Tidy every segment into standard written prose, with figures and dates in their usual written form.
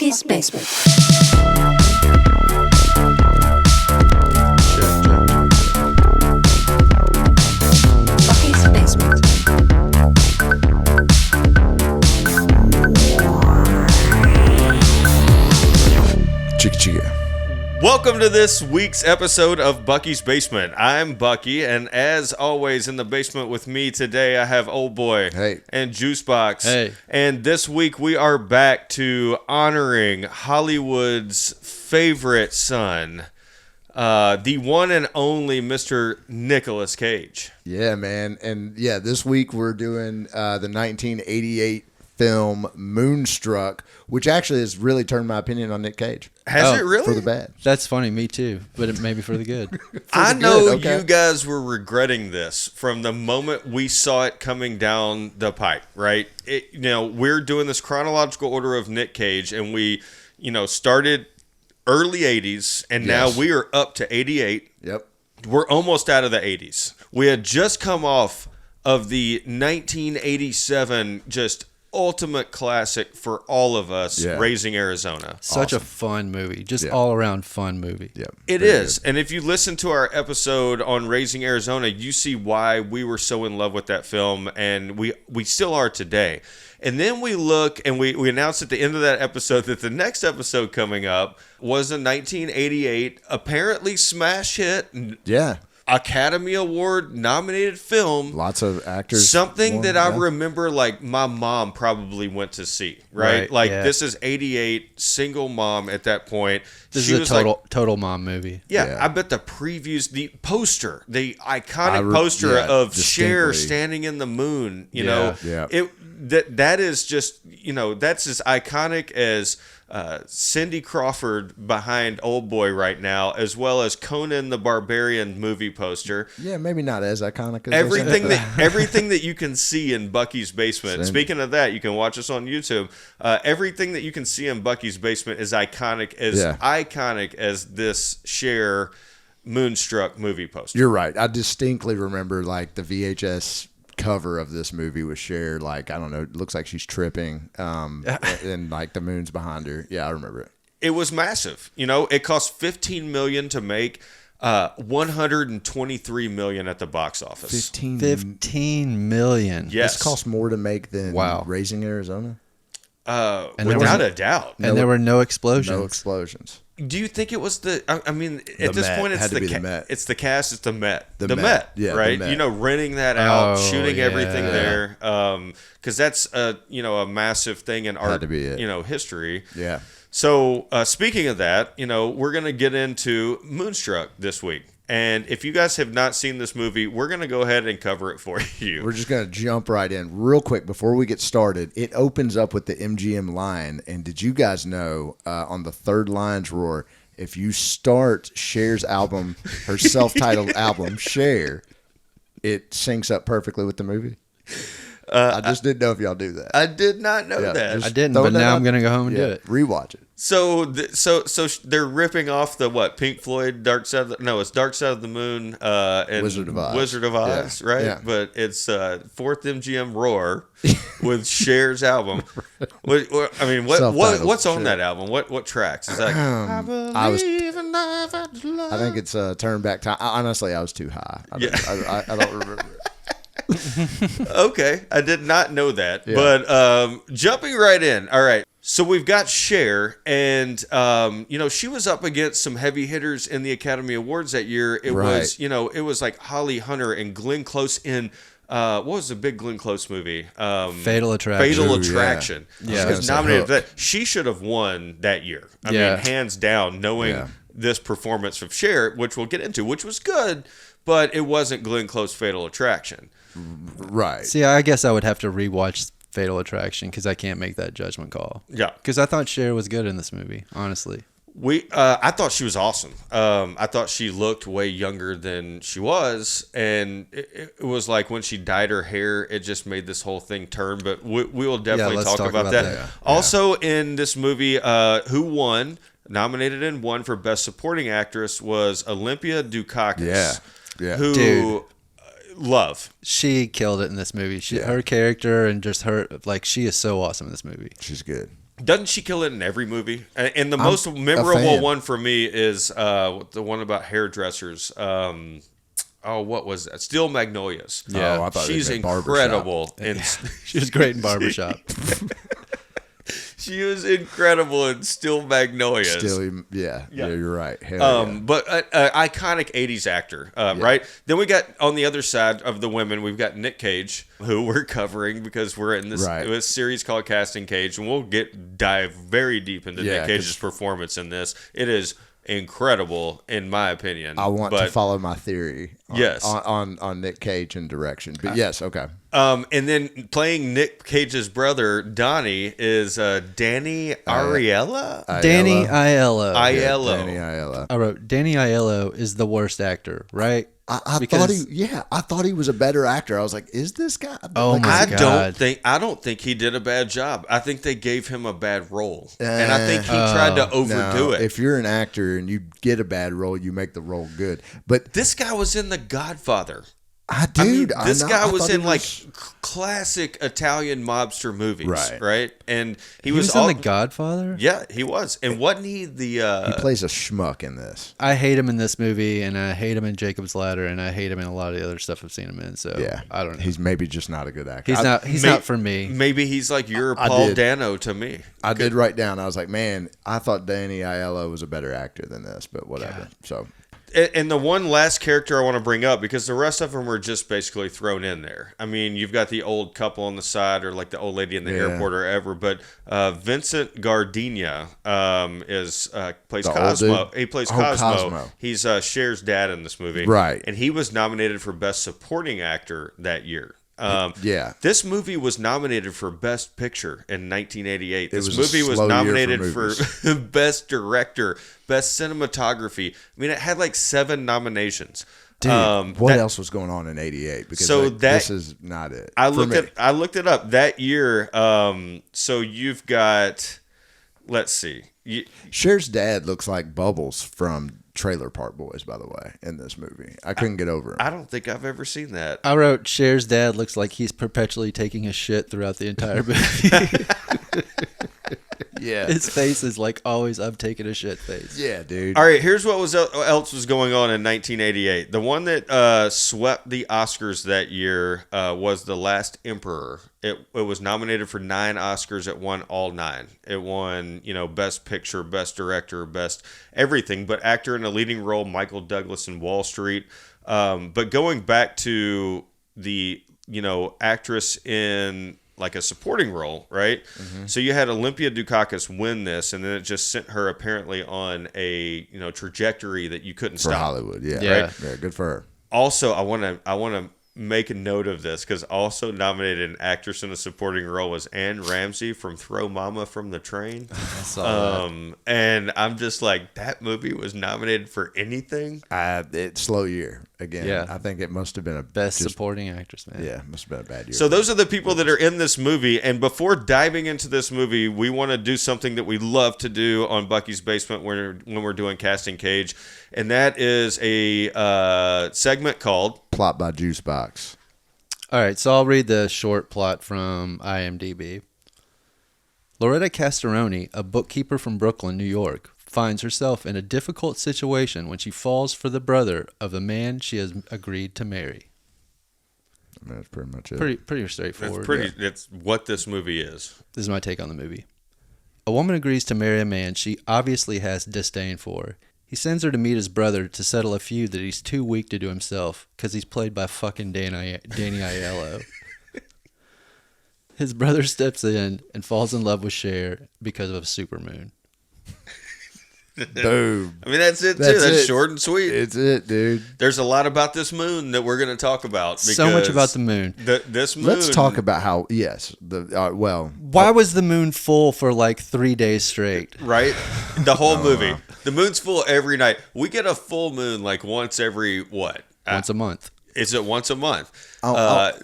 Bucky's Basement. Bucky's Basement. Chicka chicka. Welcome to this week's episode of Bucky's Basement. I'm Bucky, and as always in the basement with me today, I have Old Boy Hey. and Juicebox. Hey. And this week we are back to honoring Hollywood's favorite son, the one and only Mr. Nicolas Cage. Yeah, man. And yeah, this week we're doing the 1988 film Moonstruck, which actually has really turned my opinion on Nick Cage. Has it really? For the bad. That's funny, me too, but it may be for the good. I the know good, okay. you guys were regretting this from the moment we saw it coming down the pipe, right? We're doing this chronological order of Nick Cage, and we, started early 80s, and now Yes. we are up to 88. Yep. We're almost out of the 80s. We had just come off of the 1987 just ultimate classic for all of us, Yeah. Raising Arizona. Such a fun movie, just Yeah. all around fun movie. Yep. It Very is. And if you listen to our episode on Raising Arizona, you see why we were so in love with that film, and we still are today. And then we look and we announced at the end of that episode that the next episode coming up was a 1988 apparently smash hit, Yeah. Academy Award nominated film. Lots of actors. Something won, that I yeah. remember, like, my mom probably went to see, right? Right, Like, yeah. this is 88, single mom at that point. This She is a was like, total mom movie. yeah, Yeah. I bet the previews, the poster, the iconic poster yeah, of Cher distinctly. standing in the moon, Yeah. Yeah. that is just, that's as iconic as Cindy Crawford behind Old Boy right now, as well as Conan the Barbarian movie poster. Yeah, maybe not as iconic as Everything this. everything that you can see in Bucky's Basement. Same. Speaking of that, you can watch us on YouTube. Everything that you can see in Bucky's Basement is iconic as this Cher Moonstruck movie poster. You're right. I distinctly remember like the VHS cover of this movie with Cher, like, I don't know, it looks like she's tripping, and like the moon's behind her. Yeah, I remember it. It was massive. It cost $15 million to make, $123 million at the box office. 15 million. Yes. This cost more to make than Wow. Raising Arizona. And there Without was- a doubt. And there were no explosions. No explosions. Do you think it was the? I mean, The at this Met. point, it's Had to the be the Met. It's the cast. It's the Met. The The Met. Met. Yeah, the right. Met. Renting that out, Oh, shooting everything yeah. there, because that's a massive thing in art. to be it. History. Yeah. So speaking of that, we're gonna get into Moonstruck this week. And if you guys have not seen this movie, we're going to go ahead and cover it for you. We're just going to jump right in real quick before we get started. It opens up with the MGM line. And did you guys know on the third line's roar, if you start Cher's album, her self-titled album, Cher, it syncs up perfectly with the movie? I just didn't know if y'all do that. I did not know Yeah, that. just I didn't, throw but that now out. I'm going to go home and Yeah, do it. rewatch it. So they're ripping off the Pink Floyd Dark Side of it's Dark Side of the Moon and Wizard of Oz. Wizard of Oz, Yeah, right? yeah. But it's fourth MGM Roar with Cher's album. Self-titled, What's on Cher. that album? What tracks? Is that I think it's Turn Back Time. Honestly, I was too high. I don't remember. Okay, I did not know that. Yeah. But jumping right in. All right. So we've got Cher, and she was up against some heavy hitters in the Academy Awards that year. It was, it was like Holly Hunter and Glenn Close in what was the big Glenn Close movie? Fatal Attraction. Fatal Ooh, yeah. Attraction. Yeah. She was Gonna say nominated Hook. for that. She should have won that year. I Yeah. mean, hands down, knowing Yeah. this performance of Cher, which we'll get into, which was good, but it wasn't Glenn Close Fatal Attraction. Right. See, I guess I would have to rewatch Fatal Attraction because I can't make that judgment call. Yeah. Because I thought Cher was good in this movie, honestly. I thought she was awesome. I thought she looked way younger than she was, and it was like when she dyed her hair, it just made this whole thing turn. But we will definitely let's talk about that. that. Also, in this movie, who won, nominated and won for Best Supporting Actress was Olympia Dukakis. Yeah. Yeah. Who Dude. love. She killed it in this movie. Her character and just her, like, she is so awesome in this movie. She's good. Doesn't she kill it in every movie? And the most memorable fan. one for me is the one about hairdressers. What was that? Steel Magnolias. Yeah. Oh, I thought She's it was incredible. She was great in Barbershop. She was incredible in Steel Magnolias. Still, yeah, you're right. Hell yeah. But iconic 80s actor, right? Then we got, on the other side of the women, we've got Nic Cage, who we're covering because we're in this series called Casting Cage, and we'll dive very deep into Nic Cage's performance in this. It is incredible, in my opinion. I want to follow my theory on Nic Cage and direction. But yes, okay. And then playing Nic Cage's brother, Donnie, is Danny Ariella? Danny Aiello. Aiello. Danny Aiello. I wrote, Danny Aiello is the worst actor, right? I thought he was a better actor. I was like, is this guy? Oh my God. I don't think he did a bad job. I think they gave him a bad role, and I think he tried to overdo it. If you're an actor and you get a bad role, you make the role good. But this guy was in The Godfather. This guy was in classic Italian mobster movies, right? And he was in The Godfather. Yeah, he was. And wasn't he the? He plays a schmuck in this. I hate him in this movie, and I hate him in Jacob's Ladder, and I hate him in a lot of the other stuff I've seen him in. So yeah, I don't know. He's maybe just not a good actor. He's not for me. Maybe he's like your Paul Dano to me. I did write down. I was like, man, I thought Danny Aiello was a better actor than this, but whatever. God. So. And the one last character I want to bring up, because the rest of them were just basically thrown in there. I mean, you've got the old couple on the side, or like the old lady in the airport or ever. But Vincent Gardenia plays Cosmo. He plays Cosmo. He's Cher's dad in this movie, right? And he was nominated for Best Supporting Actor that year. This movie was nominated for Best Picture in 1988. This movie was nominated for Best Director, Best Cinematography. I mean, it had like 7 nominations. Dude, what else was going on in '88? Because this is not it. I looked it up that year. So you've got, let's see. Cher's dad looks like Bubbles from Trailer Park Boys, by the way, in this movie. I couldn't get over him. I don't think I've ever seen that. I wrote, Cher's dad looks like he's perpetually taking a shit throughout the entire movie. Yeah. His face is like always, I'm taking a shit face. Yeah, dude. All right, here's what else was going on in 1988. The one that swept the Oscars that year was The Last Emperor. It was nominated for 9 Oscars. It won all 9. It won, Best Picture, Best Director, Best everything, but actor in a leading role, Michael Douglas in Wall Street. But going back to the, actress in like a supporting role, right? Mm-hmm. So you had Olympia Dukakis win this, and then it just sent her apparently on a trajectory that you couldn't stop. For Hollywood, yeah. Right? Yeah, good for her. Also, I want to make a note of this, because also nominated an actress in a supporting role was Anne Ramsey from Throw Mama from the Train. I saw that. And I'm just like, that movie was nominated for anything. It's slow year again. Yeah. I think it must have been a best supporting actress, man. Yeah, must have been a bad year. So those are the people that are in this movie. And before diving into this movie, we want to do something that we love to do on Bucky's Basement when we're doing Casting Cage, and that is a segment called Plot by Juice Box. All right, so I'll read the short plot from IMDb. Loretta Castoroni, a bookkeeper from Brooklyn, New York, finds herself in a difficult situation when she falls for the brother of the man she has agreed to marry. I mean, that's pretty much it. Pretty straightforward. It's what this movie is. This is my take on the movie. A woman agrees to marry a man she obviously has disdain for. He sends her to meet his brother to settle a feud that he's too weak to do himself because he's played by fucking Danny Aiello. His brother steps in and falls in love with Cher because of a supermoon. Boom. I mean, that's it, too. That's short and sweet. It's it, dude. There's a lot about this moon that we're going to talk about. So much about the moon. This moon. Let's talk about how, why was the moon full for like 3 days straight? Right? The whole movie. The moon's full every night. We get a full moon like once every, what? Once a month. Is it once a month?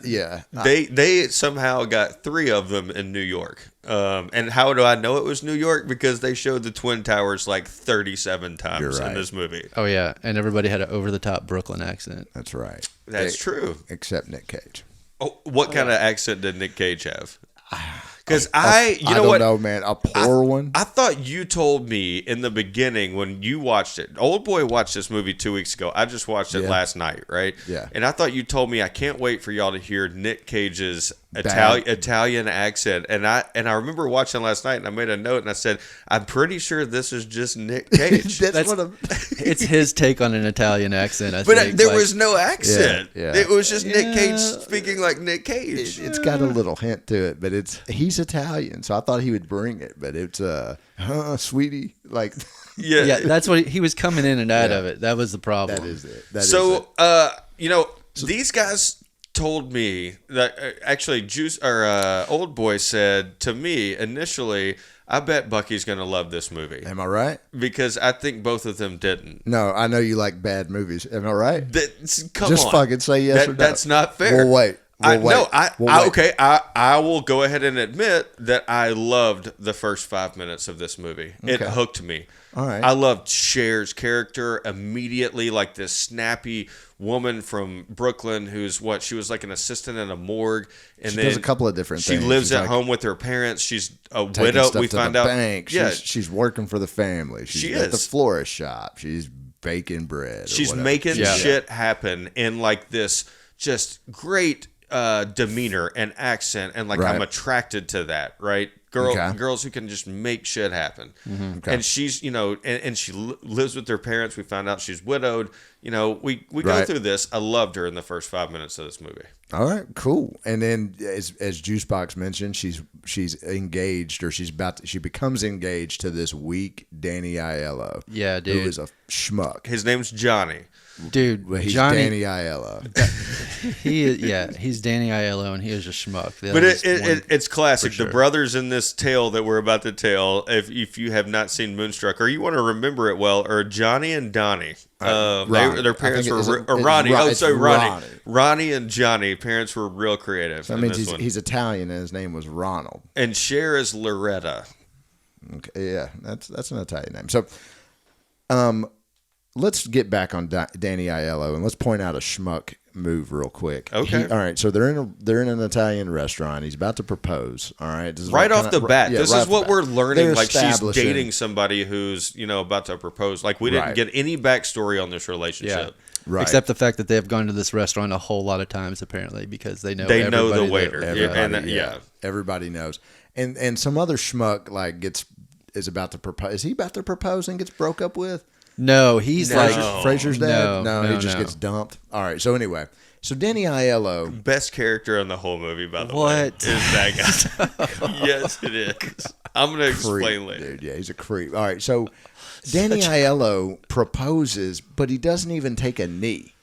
Yeah. They somehow got 3 of them in New York. And how do I know it was New York? Because they showed the Twin Towers like 37 times in this movie. Oh, yeah. And everybody had an over-the-top Brooklyn accent. That's right. That's true. Except Nic Cage. Oh, what kind of accent did Nic Cage have? Because I you know don't what? know, man. A poor one. I thought you told me in the beginning when you watched it. Old boy watched this movie 2 weeks ago. I just watched it last night, right? Yeah. And I thought you told me I can't wait for y'all to hear Nick Cage's Italian accent. And I remember watching last night, and I made a note, and I said, I'm pretty sure this is just Nick Cage. It's his take on an Italian accent. I But think. there was no accent. Yeah. It was just Nick Cage speaking like Nick Cage. It's got a little hint to it, but he's Italian, so I thought he would bring it. But it's sweetie, like Yeah. That's what he was coming in and out of it. That was the problem. that is it. These guys told me that actually Old Boy said to me initially, I bet Bucky's going to love this movie. Am I right? Because I think both of them didn't. No, I know you like bad movies. Am I right? Come Just on. fucking say yes or no. That's not fair. We'll wait. Okay. I will go ahead and admit that I loved the first 5 minutes of this movie. It hooked me. All right. I loved Cher's character immediately, like this snappy woman from Brooklyn who's she was like an assistant in a morgue, and She then does a couple of different things. She lives She's at like home with her parents. She's a taking widow. stuff We to find the out. bank. Yeah, She's working for the family. She's at the florist shop. She's baking bread. She's making shit happen in like this just great demeanor and accent, and like I'm attracted to that, right? Girls who can just make shit happen. Mm-hmm. Okay. And she's, and she lives with her parents. We found out she's widowed. We go through this. I loved her in the first 5 minutes of this movie. All right, cool. And then as Juicebox mentioned, she's engaged, or she becomes engaged to this weak Danny Aiello. Yeah, dude. Who is a schmuck. His name's Johnny. Dude, He's Johnny, Danny Aiello. He's Danny Aiello, and he is a schmuck. But it's classic. Sure. The brothers in this tale that we're about to tell, if you have not seen Moonstruck, or you want to remember it well, are Johnny and Donnie. Their parents were Ronnie. Ronnie. Ronnie and Johnny, parents were real creative. So that means he's Italian, and his name was Ronald. And Cher is Loretta. Okay, yeah, that's an Italian name. So, let's get back on Danny Aiello, and let's point out a schmuck move real quick. Okay. All right. So they're in an Italian restaurant. He's about to propose. All right. Right off the bat. This is what we're learning. They're like she's dating somebody who's about to propose. Like we didn't get any backstory on this relationship. Yeah. Right. Except the fact that they've gone to this restaurant a whole lot of times apparently because they know the waiter. Everybody knows. And some other schmuck is about to propose. Is he about to propose and gets broke up with? No, he's like Frasier's dad. No, he just gets dumped. All right. So anyway, Danny Aiello, best character in the whole movie, by the way, is that guy. Yes, it is. I'm gonna explain later. Dude, yeah, he's a creep. All right. So Danny Aiello proposes, but he doesn't even take a knee.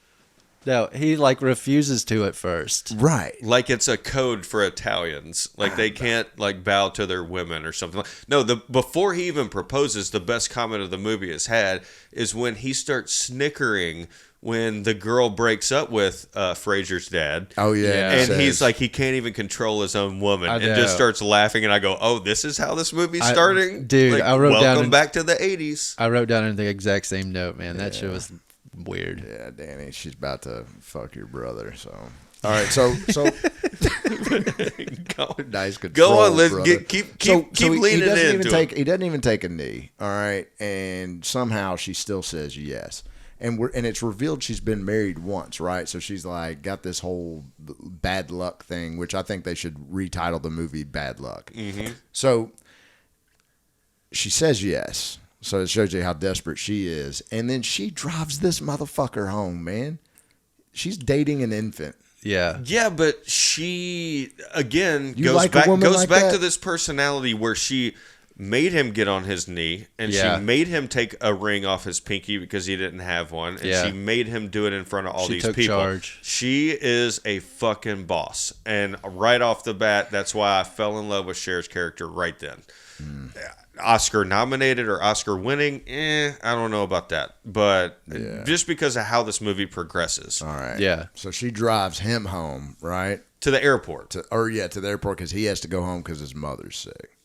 No, he refuses to at first. Right. Like it's a code for Italians. Like they can't bow to their women or something. No, before he even proposes, the best comment of the movie has had is when he starts snickering when the girl breaks up with Frasier's dad. Oh yeah. And he's like, he can't even control his own woman and just starts laughing. And I go, oh, this is how this movie's starting? Dude, I wrote down. Welcome back to the 80s. I wrote down in the exact same note, man. That shit was weird. Yeah, Danny, she's about to fuck your brother. So, all right, so nice control. Go on, let's brother. keep leaning into it. He doesn't even take a knee. All right, and somehow she still says yes. And it's revealed she's been married once, right? So she's got this whole bad luck thing, which I think they should retitle the movie Bad Luck. Mm-hmm. So she says yes. So it shows you how desperate she is. And then she drives this motherfucker home, man. She's dating an infant. Yeah. Yeah, but she, again, goes back to this personality where she made him get on his knee, and she made him take a ring off his pinky because he didn't have one, and she made him do it in front of all these people. Charge. She is a fucking boss. And right off the bat, that's why I fell in love with Cher's character right then. Oscar nominated or Oscar winning, I don't know about that. But just because of how this movie progresses. All right. Yeah. So she drives him home, right? To the airport. To the airport because he has to go home because his mother's sick.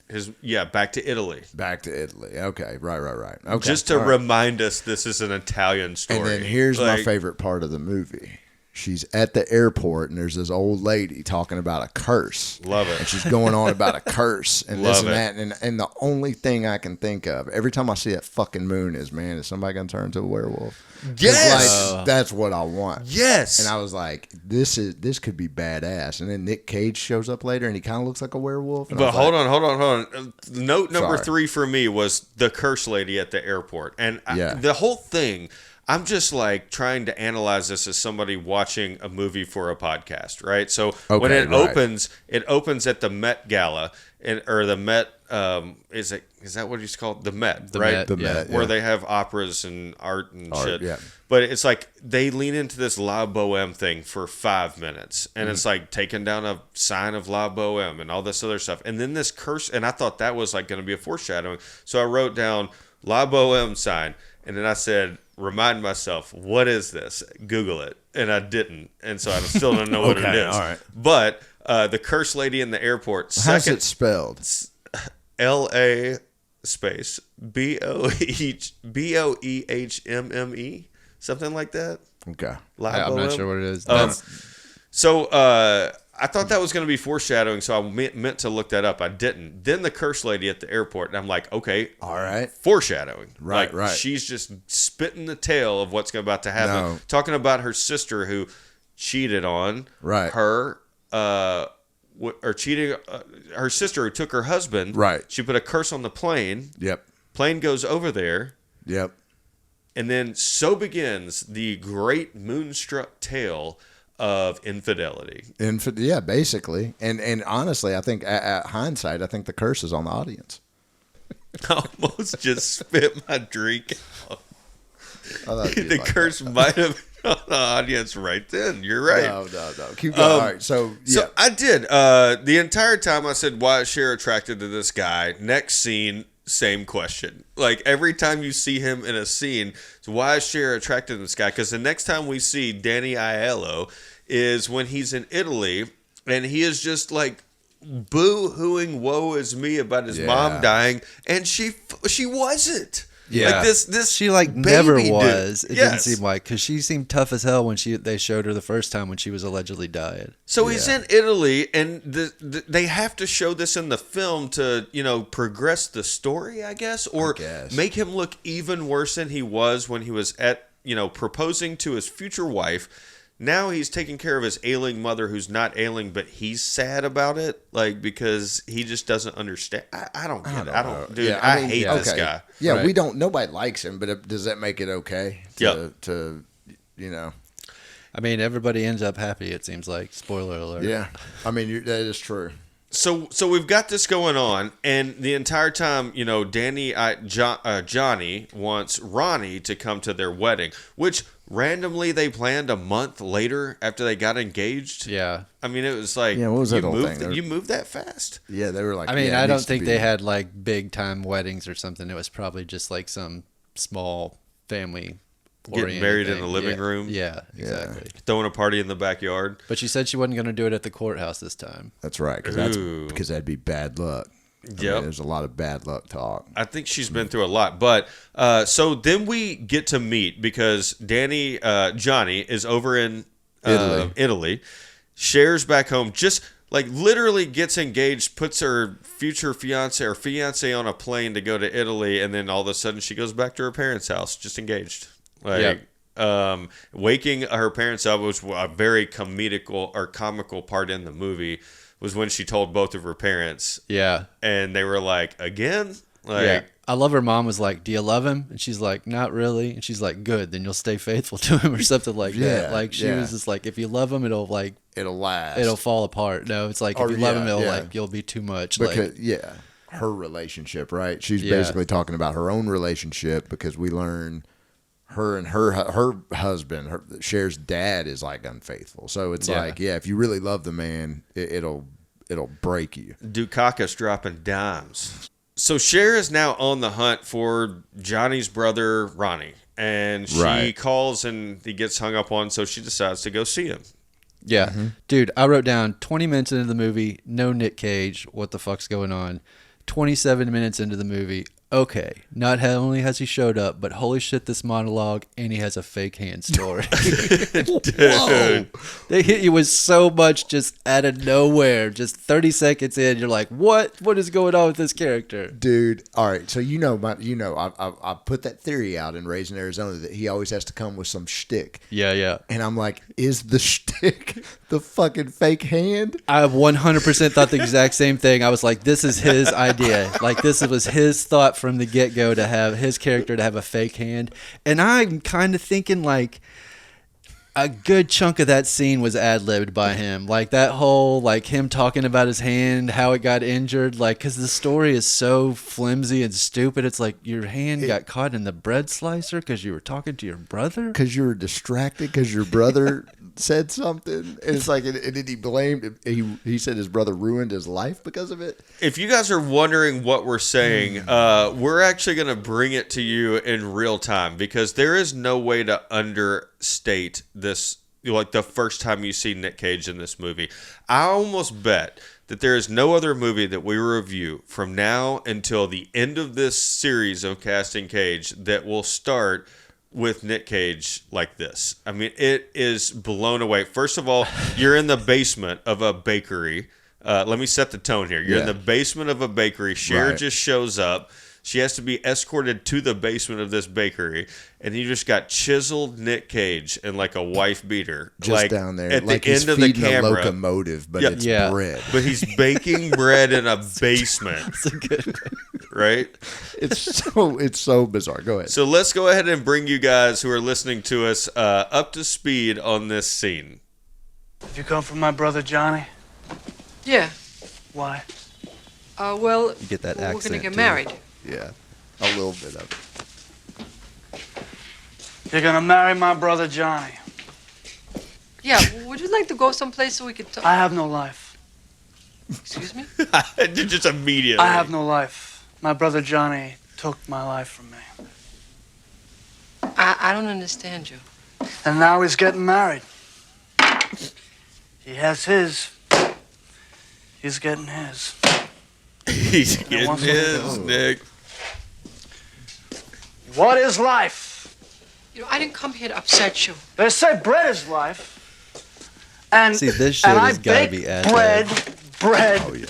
Back to Italy. Okay, right. Okay. Just to remind us this is an Italian story. And then here's my favorite part of the movie. she's at the airport and there's this old lady talking about a curse. Love it. And she's going on about a curse and this Love and that. And the only thing I can think of every time I see that fucking moon is, man, is somebody going to turn into a werewolf? Yes. Like, that's what I want. Yes. And I was like, this could be badass. And then Nic Cage shows up later and he kind of looks like a werewolf. And But hold like, on. Note number Sorry. 3 for me was the curse lady at the airport. And the whole thing, I'm just like trying to analyze this as somebody watching a movie for a podcast, right? So when it opens at the Met Gala, or the Met, is that what it's called? The Met, right? Met, The Met, Where yeah. they have operas and art and shit. yeah. But it's like they lean into this La Boheme thing for 5 minutes. And it's like taking down a sign of La Boheme and all this other stuff. And then this curse, and I thought that was like going to be a foreshadowing. So I wrote down La Boheme sign. And then I said, remind myself, what is this? Google it. And I didn't. And so I still don't know what it is. All right. But the curse lady in the airport. How's it spelled? LA space BOEHMME, something like that. Okay. I'm not sure what it is. So I thought that was going to be foreshadowing, so I meant to look that up. I didn't. Then the curse lady at the airport, and I'm like, okay, All right. foreshadowing. Right, Like, right. She's just spitting the tale of what's about to happen. No. Talking about her sister who cheated on Right. her. Or cheating, her sister who took her husband. Right. She put a curse on the plane. Yep. Plane goes over there. Yep. And then so begins the great Moonstruck tale of infidelity. Yeah, basically. And honestly, I think at hindsight, I think the curse is on the audience. I almost just spit my drink out. I thought you'd The like curse might have been on the audience right then. You're right. No. Keep going. All right. So, yeah. So I did. The entire time I said, why is Cher attracted to this guy? Next scene, same question. Like every time you see him in a scene, so why is Cher attracted to this guy? Because the next time we see Danny Aiello is when he's in Italy and he is just like boo-hooing woe is me about his mom dying, and she wasn't. Yeah, like this she like baby never dude. was. It didn't Yes. seem like, because she seemed tough as hell when they showed her the first time when she was allegedly dying. So he's in Italy, and they have to show this in the film to, progress the story, I guess, or make him look even worse than he was when he was at, proposing to his future wife. Now he's taking care of his ailing mother, who's not ailing, but he's sad about it, like, because he just doesn't understand. I don't get it. I don't, dude. Yeah, I mean, hate this guy. Yeah, Right. we don't. Nobody likes him, but does that make it okay? To I mean, everybody ends up happy, it seems like. Spoiler alert. Yeah. I mean, that is true. So we've got this going on, and the entire time, Johnny wants Ronnie to come to their wedding, which randomly they planned a month later after they got engaged. Yeah. I mean, it was like, Yeah, what was that whole thing? You moved that fast? Yeah, they were like. I mean, yeah, it I don't needs to think be- they had like big time weddings or something. It was probably just like some small family. Getting married in the living room? Yeah, exactly. Throwing a party in the backyard. But she said she wasn't going to do it at the courthouse this time. That's right, Ooh. because that'd be bad luck. I mean, Yep. there's a lot of bad luck talk. I think she's been through a lot. But so then we get to meet because Johnny is over in Italy. Cher's back home, just like literally gets engaged, puts her future fiance or fiance on a plane to go to Italy, and then all of a sudden she goes back to her parents' house, just engaged. Like, waking her parents up was a very comical part in the movie, was when she told both of her parents. Yeah. And they were like, again? Like, Yeah. I love her mom was like, do you love him? And she's like, not really. And she's like, good, then you'll stay faithful to him or something like that. Like she was just like, if you love him, it'll last. it'll fall apart. No, it's like, if you love him, you'll be too much. Because like, her relationship, right? She's Yeah. basically talking about her own relationship, because we learn her and her husband, Cher's dad, is like unfaithful. So it's like, if you really love the man, it'll break you. Dukakis dropping dimes. So Cher is now on the hunt for Johnny's brother, Ronnie. And she calls and he gets hung up on, so she decides to go see him. yeah. Dude, I wrote down 20 minutes into the movie, no Nic Cage. What the fuck's going on? 27 minutes into the movie, okay, not only has he showed up, but holy shit, this monologue, and he has a fake hand story. Dude. They hit you with so much just out of nowhere. Just 30 seconds in, you're like, what? What is going on with this character? Dude, all right. So I put that theory out in Raising Arizona that he always has to come with some shtick, Yeah. and I'm like, is the shtick the fucking fake hand? I 100% thought the exact same thing. I was like, this is his idea. Like, this was his thought from the get-go to have his character to have a fake hand. And I'm kind of thinking, like, a good chunk of that scene was ad-libbed by him. Like, that whole, like, him talking about his hand, how it got injured. Like, because the story is so flimsy and stupid. It's like, your hand got caught in the bread slicer because you were talking to your brother? Because you were distracted because your brother said something. And it's like, and then he blamed, he said his brother ruined his life because of it. If you guys are wondering what we're saying, we're actually going to bring it to you in real time because there is no way to understate this. Like the first time you see Nic Cage in this movie, I almost bet that there is no other movie that we review from now until the end of this series of Casting Cage that will start with Nic Cage like this. I mean, it is blown away. First of all, you're in the basement of a bakery. Let me set the tone here. You're in the basement of a bakery. Cher just shows up. She has to be escorted to the basement of this bakery, and you just got chiseled Nic Cage in like a wife beater, Just like down there. at Like the he's end of the feeding a camera. locomotive, but it's bread. But he's baking bread in a basement, It's a good right? It's so bizarre. Go ahead. So let's go ahead and bring you guys who are listening to us up to speed on this scene. Did you come from my brother Johnny? Yeah. Why? Well, You get that we're gonna accent, get too. married. Yeah, a little bit of it. You're gonna marry my brother Johnny. Yeah. Would you like to go someplace so we could talk? I have no life. Excuse me? Just immediately. I have no life. My brother Johnny took my life from me. I don't understand you. And now he's getting married. He has his. He's getting his. He's getting wants his, Nick. What is life? You know, I didn't come here to upset you. They say bread is life. And, See, this shit and has I gotta bake be ad-libbed.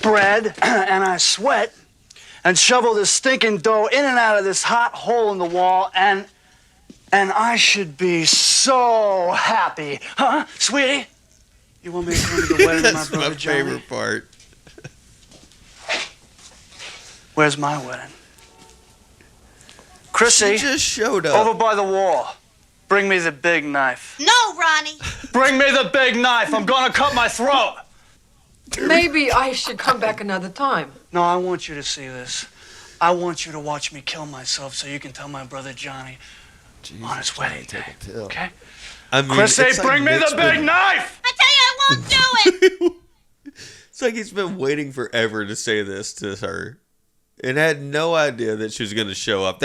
bread, and I sweat and shovel this stinking dough in and out of this hot hole in the wall, and I should be so happy. Huh, sweetie? You want me to come to the wedding of my That's my brother Johnny? favorite part. Where's my wedding? Chrissy, She just showed up. over by the wall. Bring me the big knife. No, Ronnie. Bring me the big knife. I'm gonna cut my throat. Maybe I should come back another time. No, I want you to see this. I want you to watch me kill myself so you can tell my brother Johnny on his wedding day. Okay? I mean, Chrissy, it's like bring me Nick's the big been- knife! I tell you, I won't do it. It's like he's been waiting forever to say this to her, and had no idea that she was going to show up.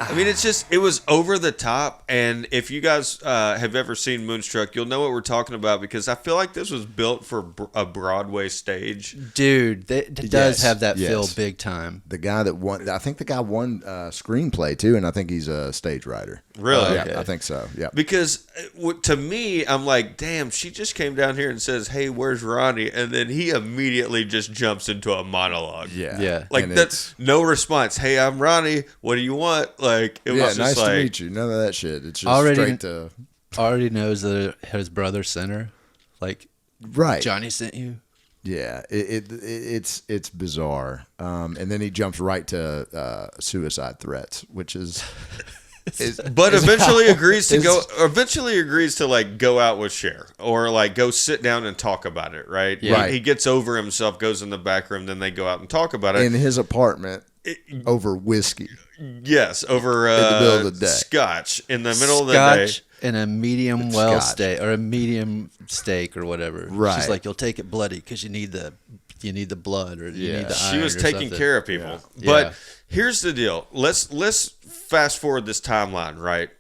I mean, it's just, it was over the top. And if you guys have ever seen Moonstruck, you'll know what we're talking about because I feel like this was built for a Broadway stage. Dude, it does Yes, have that yes. feel big time. The guy that won, I think the guy won screenplay too, and I think he's a stage writer. Really? Yeah, Okay. I think so. Yeah. Because to me, I'm like, damn, she just came down here and says, hey, where's Ronnie? And then he immediately just jumps into a monologue. Yeah. Like, And that's no response. Hey, I'm Ronnie. What do you want? Like, it was just nice like, to meet you. None of that shit. It's just Already- straight to Already knows that his brother sent her. Like, right. Johnny sent you. Yeah, it's bizarre. And then he jumps right to suicide threats, which is. but eventually agrees to like go out with Cher or like go sit down and talk about it. Right. Yeah. Right. He gets over himself, goes in the back room, then they go out and talk about it. in his apartment over whiskey. Yes, over the middle of the day. scotch in the middle of the day. Scotch and a medium well Scotch. steak or a medium steak or whatever. Right. She's like, you'll take it bloody because you need the blood or you Yeah. need the She iron was or taking something. care of people. Yeah. But Yeah. here's the deal. Let's fast forward this timeline, right?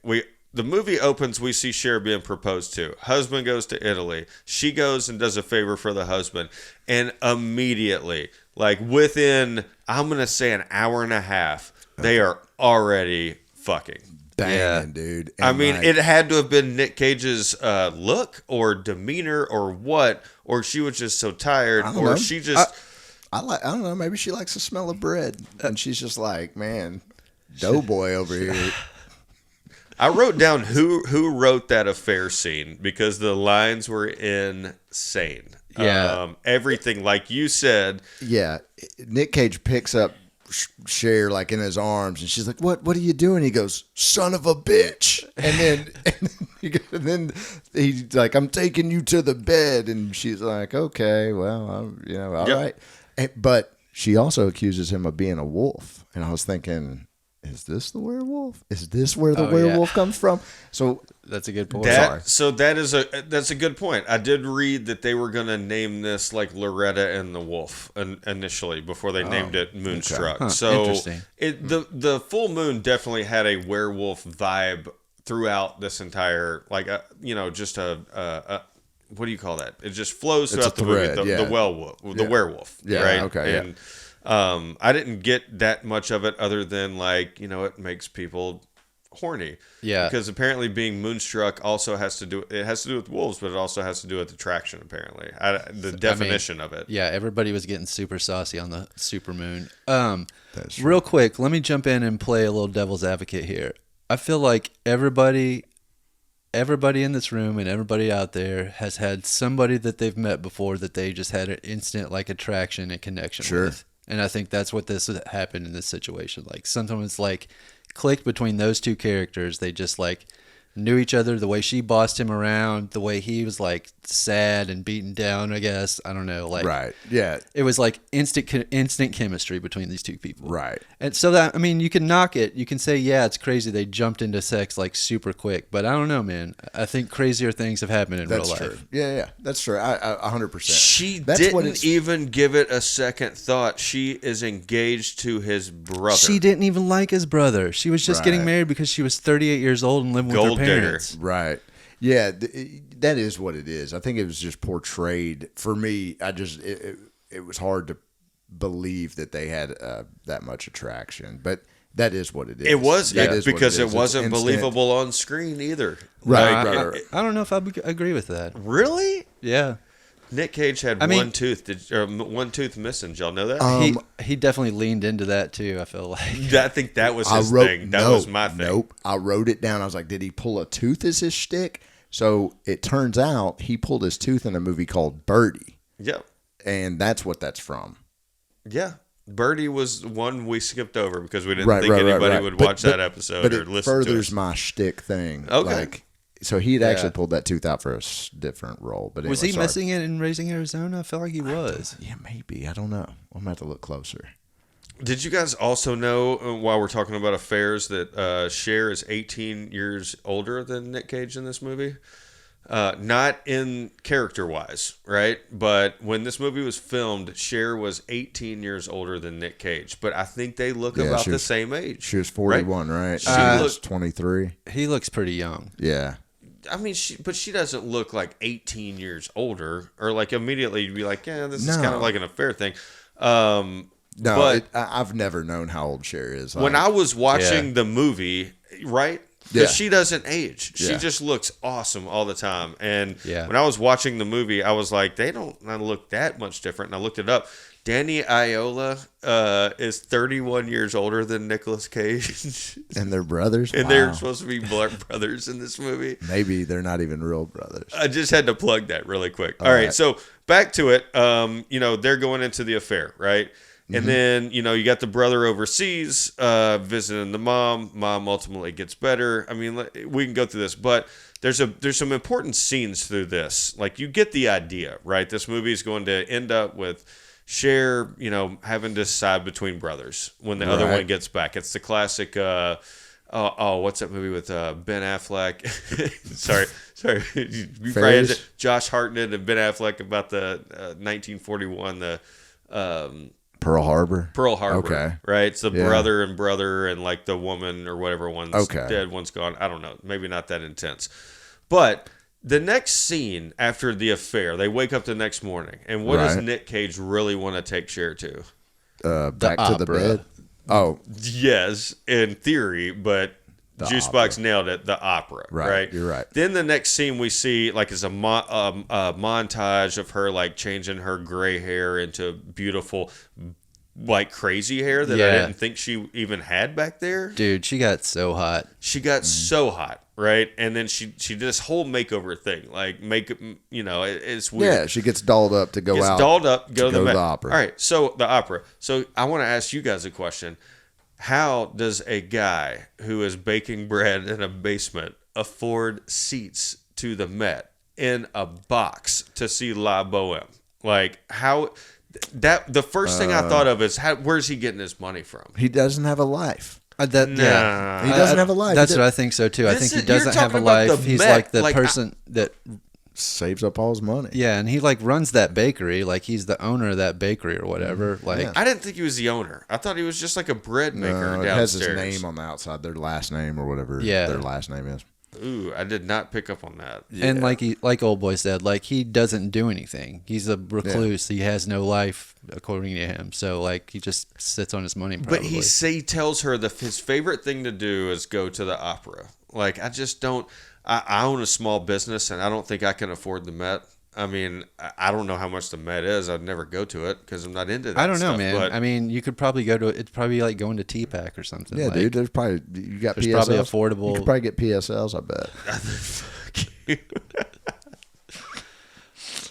The movie opens, we see Cher being proposed to. Husband goes to Italy. She goes and does a favor for the husband. And immediately, like within, I'm going to say an hour and a half, they are already fucking. Banging, dude. I And mean, like, it had to have been Nick Cage's look or demeanor or what, or she was just so tired, I don't or know. she just. I don't know. Maybe she likes the smell of bread, and she's just like, man, doughboy over here. I wrote down who wrote that affair scene because the lines were insane. Yeah. Everything, like you said. Yeah, Nick Cage picks up Cher like in his arms, and she's like, "What? What are you doing?" He goes, "Son of a bitch!" And then he's like, "I'm taking you to the bed," and she's like, "Okay, well, all right." But she also accuses him of being a wolf, and I was thinking, is this the werewolf? Is this where the werewolf comes from? So That's a good point. So that's a good point. I did read that they were going to name this like Loretta and the Wolf initially before they named it Moonstruck. Okay. Huh, So interesting. the full moon definitely had a werewolf vibe throughout this entire just a what do you call that? It just flows It's a throughout the movie. thread, The werewolf. Yeah, Right. okay, yeah. And I didn't get that much of it other than it makes people horny. Yeah. Because apparently being moonstruck also has to do with wolves, but it also has to do with attraction. Apparently, the definition of it. Yeah, everybody was getting super saucy on the supermoon. That's true. Real quick, let me jump in and play a little devil's advocate here. I feel like everybody in this room and everybody out there has had somebody that they've met before that they just had an instant attraction and connection with. And I think that's what this happened in this situation. Like sometimes it's like clicked between those two characters. They just knew each other. The way she bossed him around, the way he was sad and beaten down, I guess. I don't know. right, yeah, It was instant chemistry between these two people. right. And so that, I mean, you can knock it. You can say, yeah, it's crazy they jumped into sex super quick. But I don't know, man. I think crazier things have happened in That's real true. life. Yeah, that's true. I 100%. She That's what didn't it's- even give it a second thought. She is engaged to his brother. She didn't even like his brother. She was just getting Right. married because she was 38 years old and living with Gold her digger. parents. Right. Yeah, that is what it is. I think it was just portrayed for me. It was hard to believe that they had that much attraction, but that is what it is. It was That is what because it it is. wasn't It's instant. believable on screen either. Right, Like, right. I don't know if I agree with that. Really? Yeah. Nick Cage had one tooth. One tooth missing. Did y'all know that? He definitely leaned into that too, I feel like. I think that was his thing. That was my thing. Nope. I wrote it down. I was like, did he pull a tooth as his shtick? So it turns out he pulled his tooth in a movie called Birdie, Yep. and that's what that's from. Yeah. Birdie was one we skipped over because we didn't Right, think right, right, anybody right. would But- watch but- that episode But or it listen to furthers it. my shtick thing. Okay. So he had actually pulled that tooth out for a different role. But Was anyway, he sorry. missing it in Raising Arizona? I feel like he was. Yeah, maybe. I don't know. I'm gonna have to look closer. Did you guys also know, while we're talking about affairs, that Cher is 18 years older than Nick Cage in this movie? Not in character-wise, right? But when this movie was filmed, Cher was 18 years older than Nick Cage. But I think they look Yeah, about she the was- same age. She was 41, right? She She was looked- 23. He looks pretty young. Yeah. I mean, she doesn't look like 18 years older, or immediately you'd be like, yeah, this is No. kind of like an affair thing. No, But I've never known how old Cher is. when I was watching the movie, right? Yeah. Because she doesn't age. She Yeah. just looks awesome all the time. And Yeah. when I was watching the movie, I was like, they don't look that much different. And I looked it up. Danny Aiello is 31 years older than Nicolas Cage. and they're brothers. And Wow. they're supposed to be blood brothers in this movie. Maybe they're not even real brothers. I just had to plug that really quick. All right, right. so back to it. They're going into the affair, right? And then, you got the brother overseas visiting the mom. Mom ultimately gets better. I mean, we can go through this, but there's some important scenes through this. Like, you get the idea, right? This movie is going to end up with Cher, having to decide between brothers when the other Right. one gets back. It's the classic. What's that movie with Ben Affleck? sorry, you probably had Ferris? Josh Hartnett and Ben Affleck about the 1941, the Pearl Harbor. Pearl Harbor. Okay. Right? It's the Yeah. brother and like the woman or whatever, one's Okay. dead, one's gone. I don't know. Maybe not that intense. But the next scene after the affair, they wake up the next morning. And what does Right. Nick Cage really want to take Cher to? Back to the opera. bed. Oh, Yes, in theory, but Juicebox nailed it. The opera, right? You're right. Then the next scene we see like is a montage of her like changing her gray hair into beautiful, like crazy hair that I Yeah. didn't think she even had back there. Dude, she got so hot. She got so hot, right? And then she did this whole makeover thing, like makeup. It's weird. yeah. She gets dolled up to go Gets out. dolled up, go to the to Met. the opera. All right, so the opera. So I want to ask you guys a question. How does a guy who is baking bread in a basement afford seats to the Met in a box to see La Boheme? Like how that the first thing I thought of is where's he getting his money from? He doesn't have a life. Nah. He doesn't have a life. That's He what I think so too. I think he You're doesn't have a talking about life. the He's Met. like the Like, person that saves up all his money. yeah, and he like runs that bakery. Like he's the owner of that bakery or whatever. Like Yeah. I didn't think he was the owner. I thought he was just like a bread maker No, it has downstairs. his name on the outside, their last name or whatever Yeah. their last name is. Ooh, I did not pick up on that. And like old boy said, like he doesn't do anything. He's a recluse. He has no life, according to him. So like he just sits on his money. Probably. But he tells her that his favorite thing to do is go to the opera. Like I just don't. I own a small business and I don't think I can afford the Met. I mean, I don't know how much the Met is. I'd never go to it because I'm not into that. I don't know, stuff, man. But I mean, you could probably go to. It's probably like going to T-Pack or something. Yeah, like, dude. There's probably you got There's PSLs. probably affordable- You could probably get PSLs. I bet.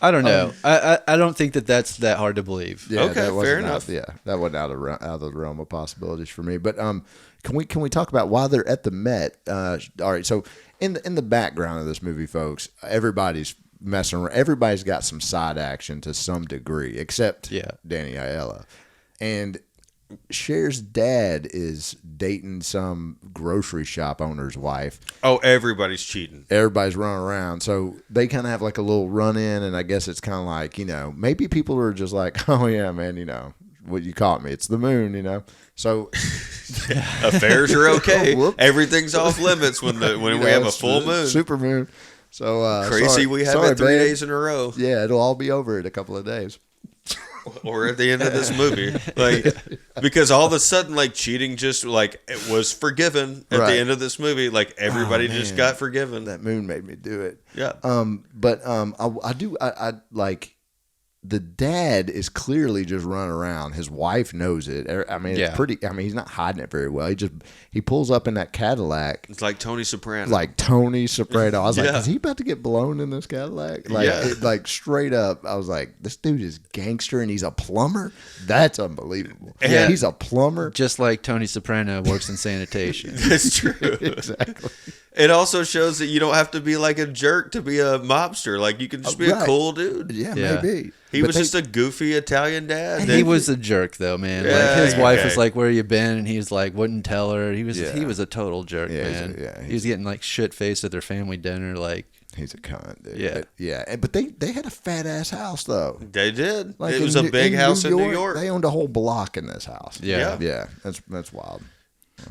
I don't know. I don't think that's that hard to believe. Yeah, Okay, that wasn't fair out- enough. Yeah, that wasn't out of the realm of possibilities for me. But can we talk about why they're at the Met? All right, so in the background of this movie, folks, everybody's messing around. Everybody's got some side action to some degree, except Danny Aiello, and Cher's dad is dating some grocery shop owner's wife. Oh, everybody's cheating. Everybody's running around, so they kind of have like a little run in, and I guess it's kind of like, maybe people are just like, oh yeah, man, what you caught me, it's the moon, so Affairs are okay. Whoops. Everything's off limits when we have a full moon. super moon. So Crazy, sorry, we have sorry, it 3 babe. days in a row, Yeah, it'll all be over in a couple of days. or at the end of this movie, like because all of a sudden, like cheating just like it was forgiven at Right. the end of this movie. Like everybody just man. got forgiven. That moon made me do it. Yeah. I like the dad is clearly just running around. His wife knows it. I mean, it's pretty. I mean, he's not hiding it very well. He pulls up in that Cadillac. It's like Tony Soprano. Like Tony Soprano. I was like, Yeah. is he about to get blown in this Cadillac? Yeah. Like straight up, I was like, this dude is gangster and he's a plumber? That's unbelievable. Yeah. He's a plumber. Just like Tony Soprano works in sanitation. That's true. Exactly. It also shows that you don't have to be like a jerk to be a mobster. Like you can just be Right. a cool dude. Yeah, Yeah. maybe. He But was just a goofy Italian dad. He was a jerk though, man. Yeah, like his wife okay. was like, "Where you been?" And he was like, wouldn't tell her. He was Yeah. a total jerk, Yeah, man. He was getting like shit faced at their family dinner. Like, He's a cunt, dude. Yeah. But they had a fat ass house though. They did. Like It was a big house in New York. They owned a whole block in this house. Yeah. Yeah. That's wild.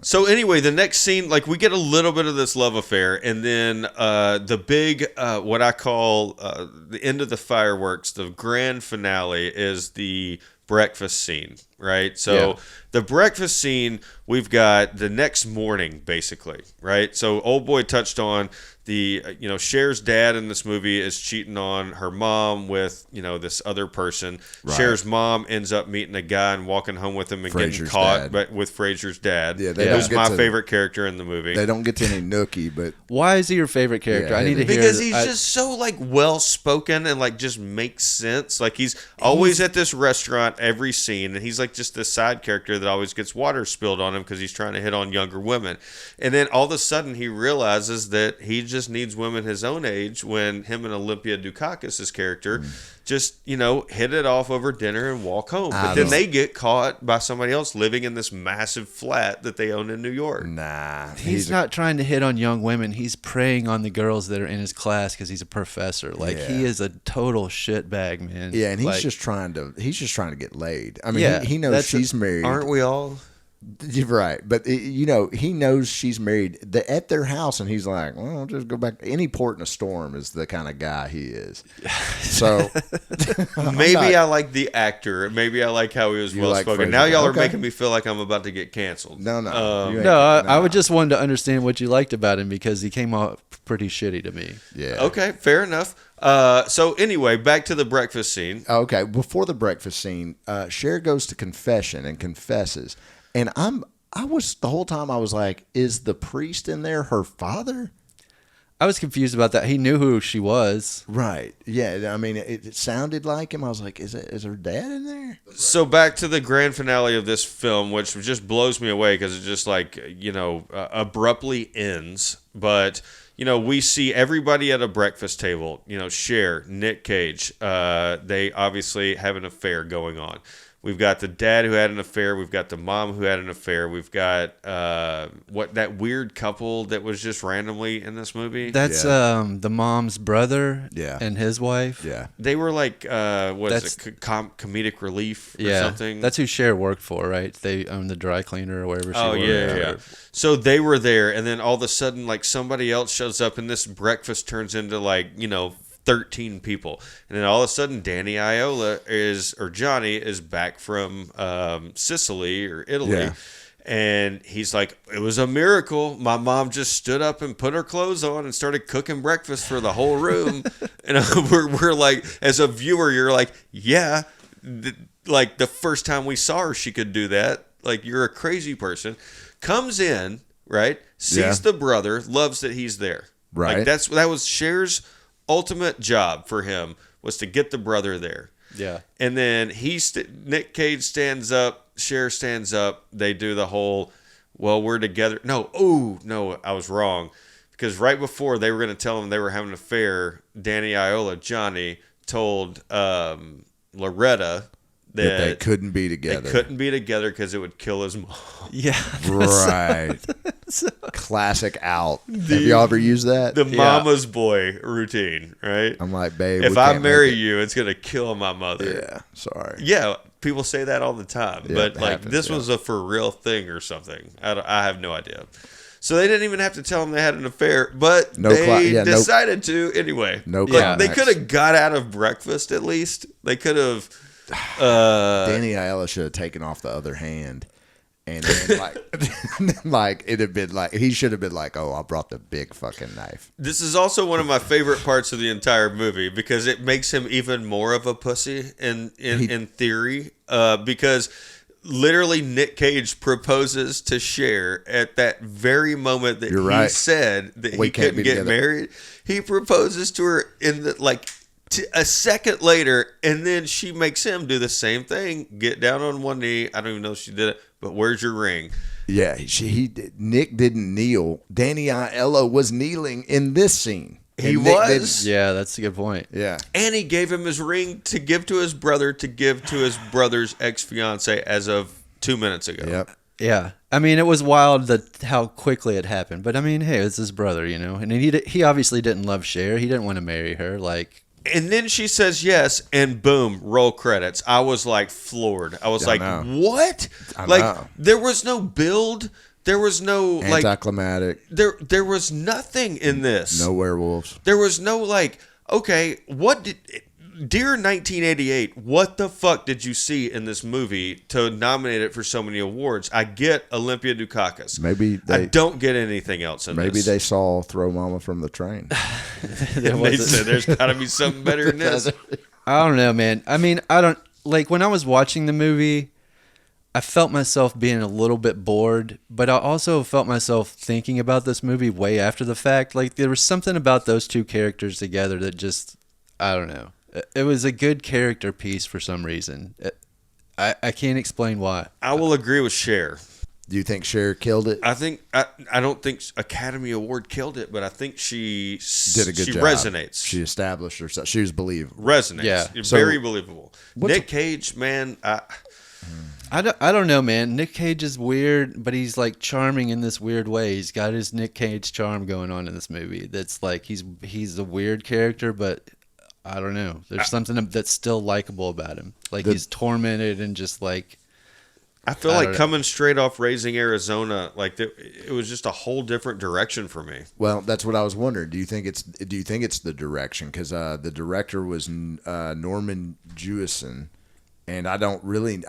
So anyway, the next scene, like we get a little bit of this love affair, and then the big, what I call the end of the fireworks, the grand finale is the breakfast scene, right? So the breakfast scene, we've got the next morning, basically, right? So old boy touched on the, Cher's dad in this movie is cheating on her mom with, this other person. Right. Cher's mom ends up meeting a guy and walking home with him and getting Frasier's caught, dad. but with Frasier's dad. Yeah, they don't who's get my to- favorite character in the movie. They don't get to any nookie, but why is he your favorite character? Yeah, I need to hear Because he's I- just so like well spoken and like just makes sense. Like he's always at this restaurant every scene, and he's like just this side character that always gets water spilled on him because he's trying to hit on younger women. And then all of a sudden he realizes that he just needs women his own age when him and Olympia Dukakis, his character, just hit it off over dinner and walk home. But then they get caught by somebody else living in this massive flat that they own in New York. nah. He's not trying to hit on young women. He's preying on the girls that are in his class because he's a professor. Like he Yeah. is a total shitbag, man. Yeah, and he's Like, just trying to get laid. I mean, Yeah, he knows that's she's married. Aren't we all? You're right, but he knows she's married at their house, and he's like, "Well, I'll just go back." Any port in a storm is the kind of guy he is. So Maybe I like the actor. Maybe I like how he was well spoken. Fraser. Now y'all are Okay. making me feel like I'm about to get canceled. No. You ain't- No, I would just wanted to understand what you liked about him because he came off pretty shitty to me. Yeah. Okay, fair enough. So anyway, back to the breakfast scene. Okay. Before the breakfast scene, Cher goes to confession and confesses, and the whole time I was like, "Is the priest in there her father?" I was confused about that. He knew who she was. Right. Yeah. I mean, it sounded like him. I was like, is her dad in there? So back to the grand finale of this film, which just blows me away because it just abruptly ends. But we see everybody at a breakfast table. Cher, Nic Cage. They obviously have an affair going on. We've got the dad who had an affair. We've got the mom who had an affair. We've got that weird couple that was just randomly in this movie. That's the mom's brother and his wife. Yeah. They were like, comedic relief or something? That's who Cher worked for, right? They owned the dry cleaner or wherever she worked. Yeah. So they were there, and then all of a sudden, like, somebody else shows up, and this breakfast turns into, 13 people. And then all of a sudden, Johnny is back from Sicily or Italy. Yeah. And he's like, it was a miracle. My mom just stood up and put her clothes on and started cooking breakfast for the whole room. And we're like, as a viewer, you're like, yeah, the first time we saw her, she could do that. Like, you're a crazy person. Comes in, right? Sees the brother, loves that he's there. Right. Like, that was Cher's ultimate job for him, was to get the brother there. Yeah. And then Nic Cage stands up, Cher stands up. They do the whole, well, we're together. No, I was wrong. Because right before they were going to tell him they were having an affair, Johnny, told Loretta that they couldn't be together. They couldn't be together because it would kill his mom. Yeah. Right. Classic out. Have y'all ever used that? The mama's boy routine, right? I'm like, babe, if we I can't marry make it. you, it's going to kill my mother. Yeah, sorry. Yeah, people say that all the time. Yeah, but it like happens, this was a for real thing or something. I have no idea. So they didn't even have to tell him they had an affair, but they decided to anyway. No Like, they climax. could have got out of breakfast at least. They could have. Danny Aiello should have taken off the other hand. And then, it'd have been like, he should have been like, oh, I brought the big fucking knife. This is also one of my favorite parts of the entire movie because it makes him even more of a pussy in theory. Because literally Nic Cage proposes to Cher at that very moment that he said that he couldn't get married. He proposes to her in the a second later, and then she makes him do the same thing. Get down on one knee. I don't even know if she did it, but where's your ring? Yeah, Nick didn't kneel. Danny Aiello was kneeling in this scene. He was? Yeah, that's a good point. Yeah. And he gave him his ring to give to his brother, to give to his brother's ex-fiance as of 2 minutes ago. Yep. Yeah. I mean, it was wild how quickly it happened. But, I mean, hey, it's his brother, And he obviously didn't love Cher. He didn't want to marry her. And then she says yes, and boom, roll credits. I was floored. I was what? I know. There was no build. There was no anticlimactic. There was nothing in this. No werewolves. There was no okay, Dear 1988, what the fuck did you see in this movie to nominate it for so many awards? I get Olympia Dukakis. I don't get anything else in this. Maybe they saw Throw Mama from the Train. They said there's got to be something better than this. I don't know, man. I mean, I don't when I was watching the movie, I felt myself being a little bit bored, but I also felt myself thinking about this movie way after the fact. There was something about those two characters together that just, I don't know. It was a good character piece for some reason. I can't explain why. I will agree with Cher. Do you think Cher killed it? I don't think Academy Award killed it, but I think she did a good job. She resonates. She established herself. She was believable. Resonates. Yeah. Very believable. Nic Cage, man. I don't know, man. Nic Cage is weird, but he's charming in this weird way. He's got his Nic Cage charm going on in this movie. That's he's a weird character, but I don't know. There's something that's still likable about him. He's tormented and just I feel I like don't know. coming straight off Raising Arizona, like it was just a whole different direction for me. Well, that's what I was wondering. Do you think it's the direction? Because the director was Norman Jewison, and I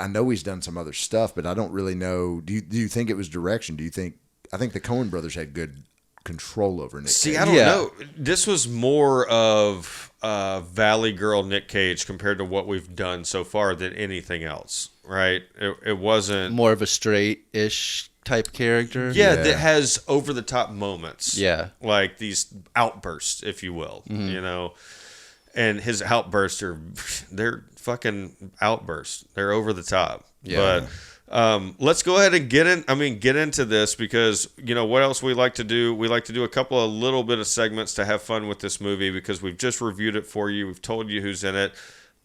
know he's done some other stuff, but I don't really know. Do you think it was direction? I think the Coen brothers had good control over Nick See, Cage. I don't Yeah. know. This was more of Valley Girl Nick Cage compared to what we've done so far than anything else, right? It wasn't. More of a straight-ish type character. Yeah, Yeah. that has over the top moments. Yeah. Like these outbursts, if you will, And his outbursts they're fucking outbursts. They're over the top. Yeah. But let's go ahead and get into this because what else we like to do? We like to do a couple of little bit of segments to have fun with this movie because we've just reviewed it for you. We've told you who's in it.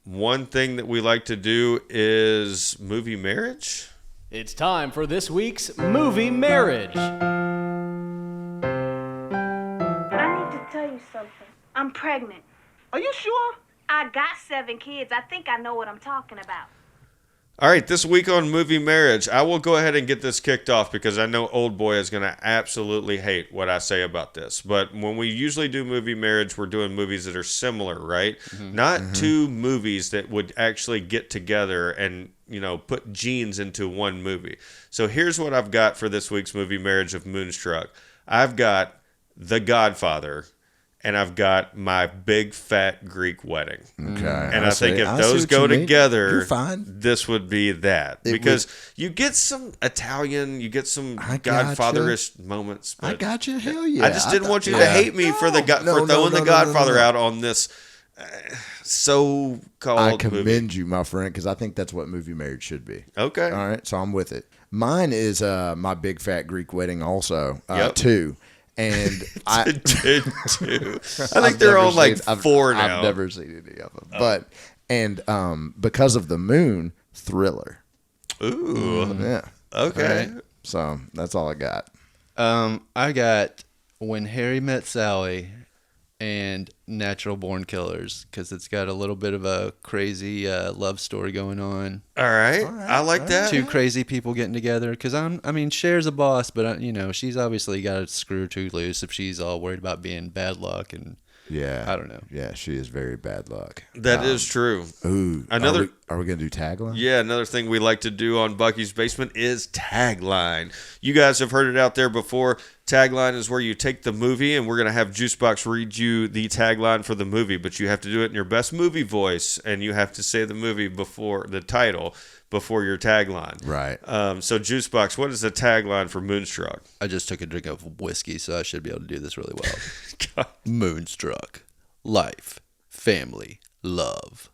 One thing that we like to do is movie marriage. It's time for this week's Movie Marriage. I need to tell you something. I'm pregnant. Are you sure? I got 7 kids. I think I know what I'm talking about. All right, this week on Movie Marriage, I will go ahead and get this kicked off because I know Old Boy is going to absolutely hate what I say about this. But when we usually do Movie Marriage, we're doing movies that are similar, right? Not two movies that would actually get together and, put genes into one movie. So here's what I've got for this week's Movie Marriage of Moonstruck. I've got The Godfather, and I've got My Big Fat Greek Wedding. Okay. And I think if those go together, you're fine. this would be that. Because you get some Italian, you get some Godfather-ish moments. I but got you. Hell yeah. I just didn't want you to hate me for throwing The Godfather out on this so-called I movie. commend you, my friend, because I think that's what movie marriage should be. Okay. All right, so I'm with it. Mine is My Big Fat Greek Wedding also, Yep. 2. And I Did too. I think they're on like 4 now. I've never seen any of them. But because of the moon, Thriller. Ooh. Yeah. Okay. All right. So that's all I got. I got When Harry Met Sally and Natural Born Killers because it's got a little bit of a crazy love story going on. All right. I like that. Two crazy people getting together because Cher's a boss, but she's obviously got a screw too loose if she's all worried about being bad luck and Yeah. I don't know. Yeah, she is very bad luck. That is true. Ooh. Another- Are we going to do tagline? Yeah, another thing we like to do on Bucky's Basement is tagline. You guys have heard it out there before. Tagline is where you take the movie, and we're going to have Juicebox read you the tagline for the movie, but you have to do it in your best movie voice, and you have to say the movie before the title, before your tagline. Right. So, Juicebox, what is the tagline for Moonstruck? I just took a drink of whiskey, so I should be able to do this really well. Moonstruck. Life. Family. Love.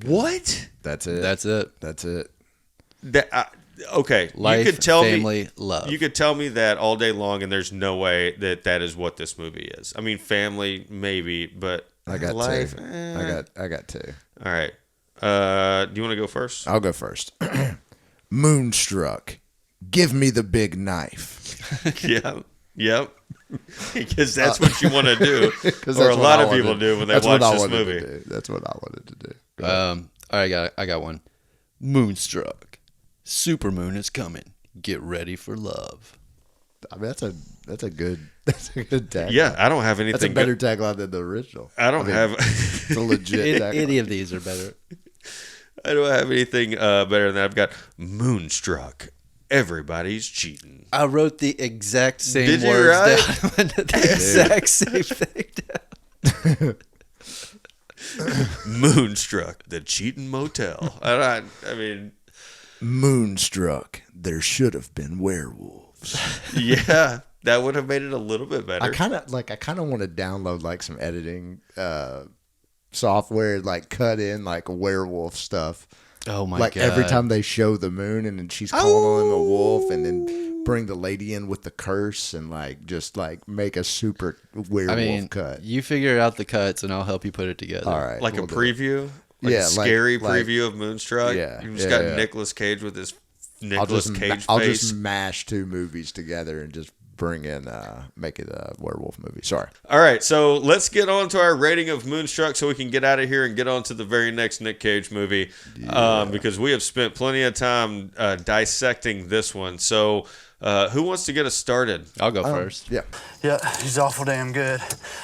What? That's it. That's it. That's it. Okay, Life, you could tell family, me, love. You could tell me that all day long, and there's no way that is what this movie is. I mean, family maybe, but I got life. 2. I got 2. All right. Do you want to go first? I'll go first. Moonstruck. Give me the big knife. Yeah. Yep. Because that's what you want to do, 'Cause or a that's what lot I of people wanted- do when they that's watch what I this wanted to movie. do. That's what I wanted to do. Go All right, I got one. Moonstruck. Supermoon is coming. Get ready for love. I mean, that's a good tagline. Yeah, I don't have That's a anything better good. tagline than the original. I don't have. It's a legit tagline. Any of these are better. I don't have anything better than that. I've got Moonstruck. Everybody's cheating. I wrote the exact same Did you, words right? down. I wrote the exact same thing down. Moonstruck, the cheating motel. I mean, Moonstruck. There should have been werewolves. yeah, that would have made it a little bit better. I kind of want to download like some editing software, like cut in like werewolf stuff. Oh my Like god! every time they show the moon and then she's calling him a wolf, and then bring the lady in with the curse and like just like make a super werewolf cut. you figure out the cuts and I'll help you put it together. All right, like we'll a do it. preview, like Yeah, a scary like- preview of Moonstruck. Yeah, you just yeah, got yeah. Nicolas Cage with his I'll Nicolas just Cage I'll face. just mash 2 movies together and just bring in make it a werewolf movie. Sorry. All right, so let's get on to our rating of Moonstruck so we can get out of here and get on to the very next Nick Cage movie because we have spent plenty of time dissecting this one. So who wants to get us started? I'll go first. Yeah. Yeah, he's awful damn good.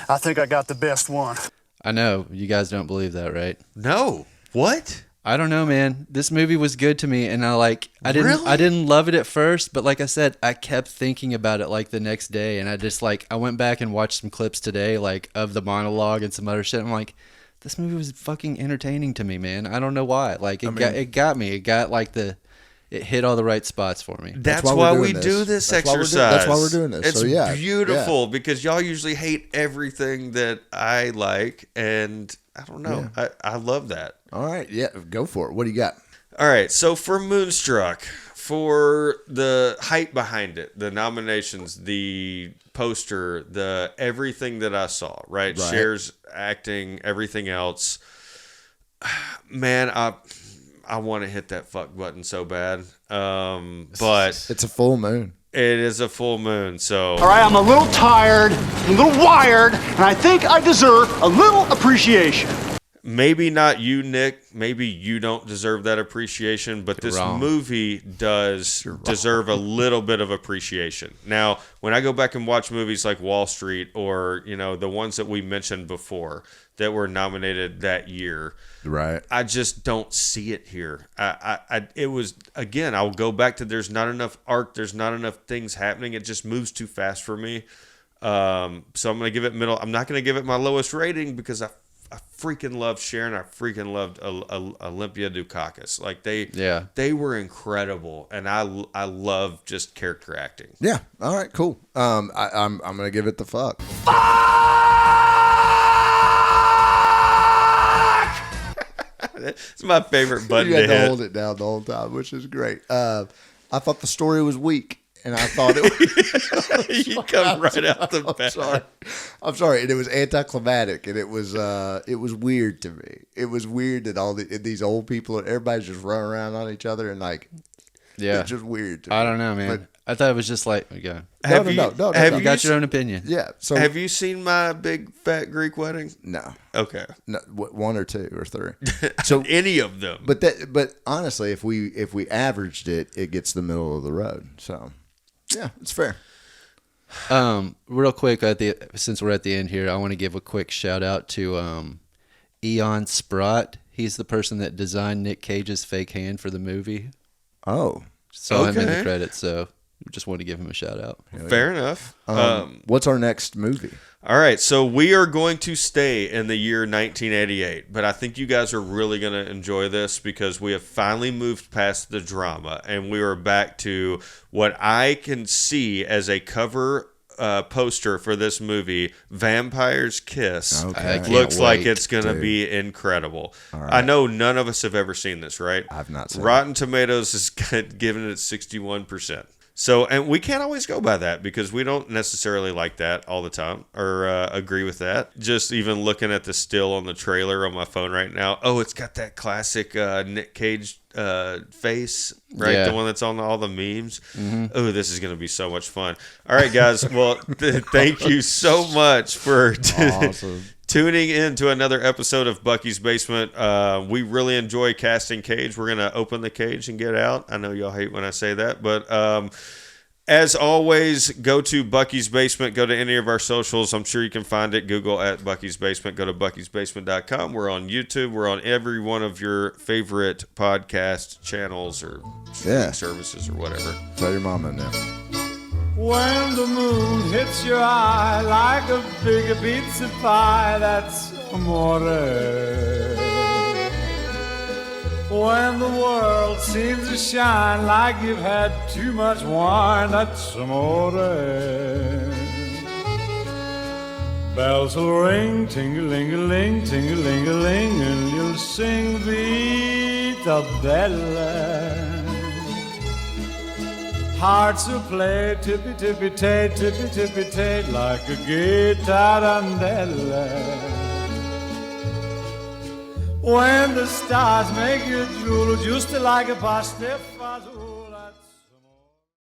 I think I got the best one. I know you guys don't believe that, right? No. What? I don't know, man. This movie was good to me, and I Really? didn't love it at first, but like I said, I kept thinking about it like the next day, and I went back and watched some clips today, like of the monologue and some other shit. I'm like, this movie was fucking entertaining to me, man. I don't know why. Like it got me. It got it hit all the right spots for me. That's why why we're we doing do this. this That's why we're exercise. that's why we're doing this. It's So, yeah, beautiful because y'all usually hate everything that I like, and I don't know. I love that. All right. Yeah. Go for it. What do you got? All right, so for Moonstruck, for the hype behind it, the nominations, the poster, the everything that I saw, right? Cher's acting, everything else. Man, I want to hit that fuck button so bad. But It's a full moon. it is a full moon, so All right, I'm a little tired, I'm a little wired, and I think I deserve a little appreciation. maybe not you, Nick. Maybe you don't deserve that appreciation, but this wrong. movie does deserve a little bit of appreciation. Now, when I go back and watch movies like Wall Street or, the ones that we mentioned before that were nominated that year, Right. I just don't see it here. It was, again, I'll go back to there's not enough arc, there's not enough things happening. It just moves too fast for me. So I'm going to give it middle. I'm not going to give it my lowest rating because I freaking loved Cher and I freaking loved Olympia Dukakis. Like they were incredible, and I love just character acting. Yeah. All right. Cool. I'm gonna give it the fuck. It's my favorite button You to had to hit. hold it down the whole time, which is great. I thought the story was weak, and I thought it was. You come right out the back. I'm sorry, and it was anticlimactic, and it was weird to me. It was weird that these old people, everybody's just running around on each other, and it's just weird to me. I don't know, man. But- I thought it was just like, okay. Have No. You got your own opinion. Yeah. So Have you seen My Big Fat Greek Wedding? no, Okay. one or two or three. So Any of them. But honestly, if we averaged it, it gets the middle of the road. So yeah, it's fair. Real quick, since we're at the end here, I want to give a quick shout out to Eon Sprott. He's the person that designed Nick Cage's fake hand for the movie. Oh, Saw him in the Okay. credits, so just wanted to give him a shout out. Fair enough. what's our next movie? All right, so we are going to stay in the year 1988, but I think you guys are really going to enjoy this because we have finally moved past the drama and we are back to what I can see as a cover poster for this movie, Vampire's Kiss. Okay. I can't Looks like wait, it's going to dude. be incredible. right. I know none of us have ever seen this, right? I've not seen Rotten Tomatoes is giving it 61%. So, and we can't always go by that because we don't necessarily like that all the time or agree with that. Just even looking at the still on the trailer on my phone right now. Oh, it's got that classic Nick Cage face, right? Yeah. The one that's on all the memes. Oh, this is going to be so much fun. All right, guys. Well, thank you so much for Awesome. tuning in to another episode of Bucky's Basement. We really enjoy casting Cage. We're going to open the cage and get out. I know y'all hate when I say that, but as always, go to Bucky's Basement. Go to any of our socials. I'm sure you can find it. Google at Bucky's Basement. Go to buckysbasement.com. We're on YouTube. We're on every one of your favorite podcast channels or streaming services or whatever. Tell your mama now. When the moon hits your eye like a big pizza pie, that's amore. When the world seems to shine like you've had too much wine, that's amore. Bells will ring, ting-a-ling-a-ling, ting-a-ling-a-ling, and you'll sing Vita Bella. Hearts will play tippy-tippy-tay, tippy-tippy-tay, like a gay tarantella. When the stars make you drool, just like a pasta fazool.